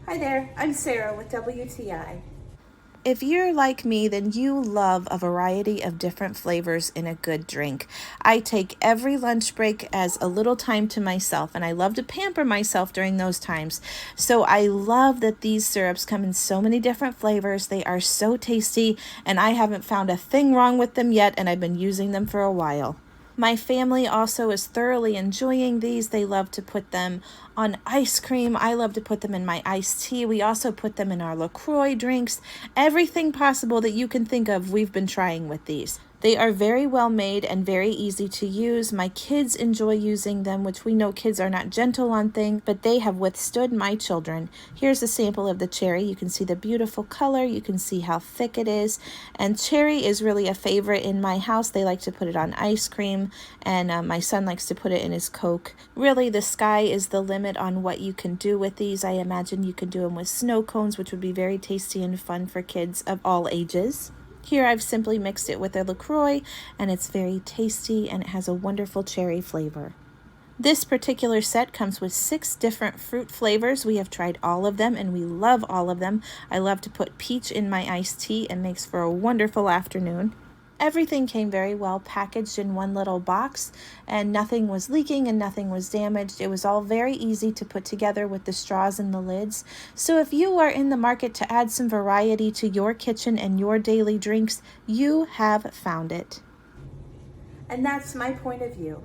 Hi there, I'm Sarah with WTI. If you're like me, then you love a variety of different flavors in a good drink. I take every lunch break as a little time to myself, and I love to pamper myself during those times. So I love that these syrups come in so many different flavors. They are so tasty, and I haven't found a thing wrong with them yet, and I've been using them for a while. My family also is thoroughly enjoying these. They love to put them on ice cream. I love to put them in my iced tea. We also put them in our LaCroix drinks. Everything possible that you can think of, we've been trying with these. They are very well made and very easy to use. My kids enjoy using them, which we know kids are not gentle on things, but they have withstood my children. Here's a sample of the cherry. You can see the beautiful color. You can see how thick it is. And cherry is really a favorite in my house. They like to put it on ice cream, and my son likes to put it in his Coke. Really, the sky is the limit on what you can do with these. I imagine you can do them with snow cones, which would be very tasty and fun for kids of all ages. Here I've simply mixed it with a LaCroix, and it's very tasty and it has a wonderful cherry flavor. This particular set comes with 6 different fruit flavors. We have tried all of them and we love all of them. I love to put peach in my iced tea. It makes for a wonderful afternoon. Everything came very well packaged in one little box, and nothing was leaking and nothing was damaged. It was all very easy to put together with the straws and the lids. So if you are in the market to add some variety to your kitchen and your daily drinks, you have found it. And that's my point of view.